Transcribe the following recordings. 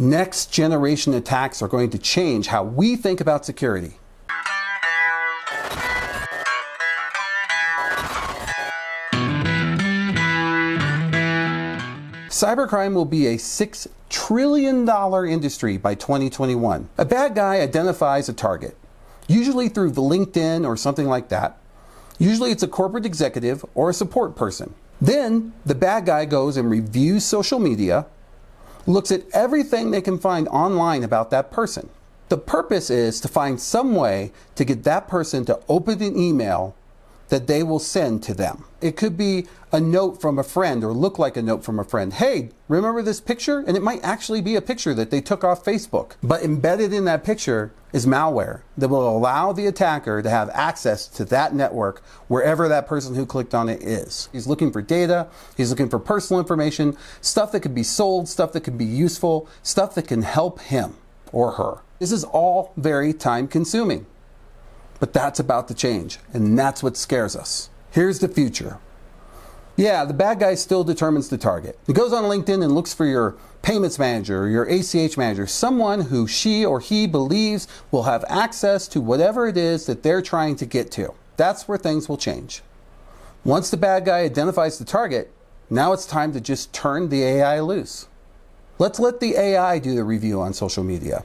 Next generation attacks are going to change how we think about security. Cybercrime will be a $6 trillion industry by 2021. A bad guy identifies a target, usually through the LinkedIn or something like that. Usually it's a corporate executive or a support person. Then the bad guy goes and reviews social media, looks at everything they can find online about that person. The purpose is to find some way to get that person to open an email that they will send to them. It could be a note from a friend or look like a note from a friend. Hey, remember this picture? And it might actually be a picture that they took off Facebook. But embedded in that picture is malware that will allow the attacker to have access to that network wherever that person who clicked on it is. He's looking for data, he's looking for personal information, stuff that could be sold, stuff that could be useful, stuff that can help him or her. This is all very time consuming. But that's about to change, and that's what scares us. Here's the future. Yeah, the bad guy still determines the target. He goes on LinkedIn and looks for your payments manager or your ACH manager, someone who she or he believes will have access to whatever it is that they're trying to get to. That's where things will change. Once the bad guy identifies the target, now it's time to just turn the AI loose. Let's let the AI do the review on social media.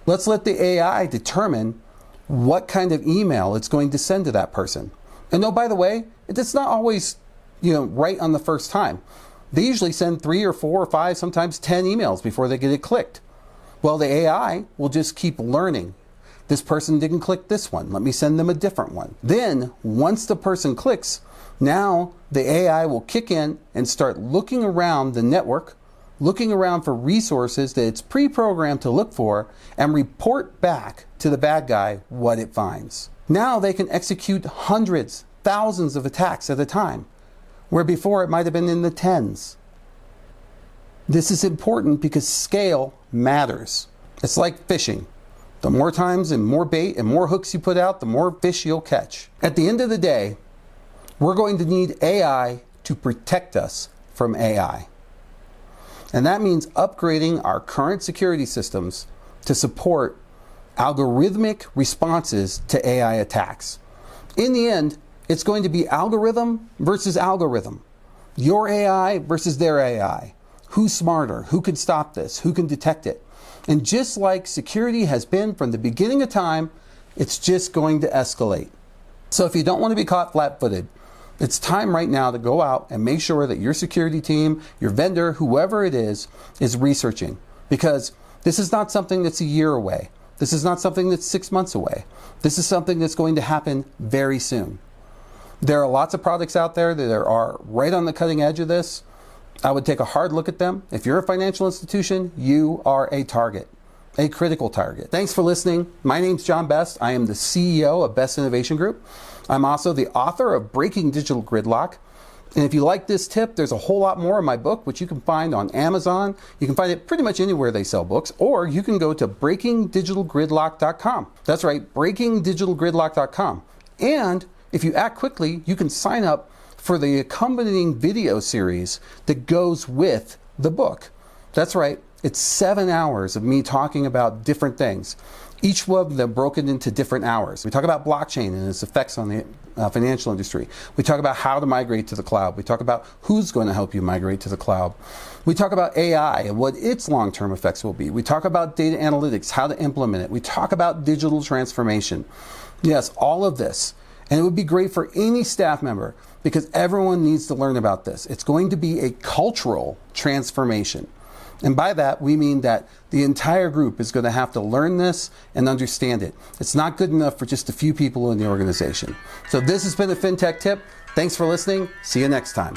Let's let the AI determine what kind of email it's going to send to that person. And oh, by the way, it's not always, right on the first time. They usually send 3 or 4 or 5, sometimes 10 emails before they get it clicked. Well, the AI will just keep learning. This person didn't click this one. Let me send them a different one. Then, once the person clicks, now the AI will kick in and start looking around the network, looking around for resources that it's pre-programmed to look for, and report back to the bad guy what it finds. Now they can execute hundreds, thousands of attacks at a time, where before it might have been in the tens. This is important because scale matters. It's like fishing. The more times and more bait and more hooks you put out, the more fish you'll catch. At the end of the day, we're going to need AI to protect us from AI. And that means upgrading our current security systems to support algorithmic responses to AI attacks. In the end, it's going to be algorithm versus algorithm. Your AI versus their AI. Who's smarter? Who can stop this? Who can detect it? And just like security has been from the beginning of time, it's just going to escalate. So if you don't want to be caught flat-footed, it's time right now to go out and make sure that your security team, your vendor, whoever it is researching. Because this is not something that's a year away. This is not something that's 6 months away. This is something that's going to happen very soon. There are lots of products out there that are right on the cutting edge of this. I would take a hard look at them. If you're a financial institution, you are a target, a critical target. Thanks for listening. My name's John Best. I am the CEO of Best Innovation Group. I'm also the author of Breaking Digital Gridlock. And if you like this tip, there's a whole lot more in my book, which you can find on Amazon. You can find it pretty much anywhere they sell books, or you can go to breakingdigitalgridlock.com. That's right, breakingdigitalgridlock.com. And if you act quickly, you can sign up for the accompanying video series that goes with the book. That's right, it's 7 hours of me talking about different things. Each one of them broken into different hours. We talk about blockchain and its effects on the financial industry. We talk about how to migrate to the cloud. We talk about who's going to help you migrate to the cloud. We talk about AI and what its long-term effects will be. We talk about data analytics, how to implement it. We talk about digital transformation. Yes, all of this. And it would be great for any staff member because everyone needs to learn about this. It's going to be a cultural transformation. And by that, we mean that the entire group is going to have to learn this and understand it. It's not good enough for just a few people in the organization. So this has been a FinTech Tip. Thanks for listening. See you next time.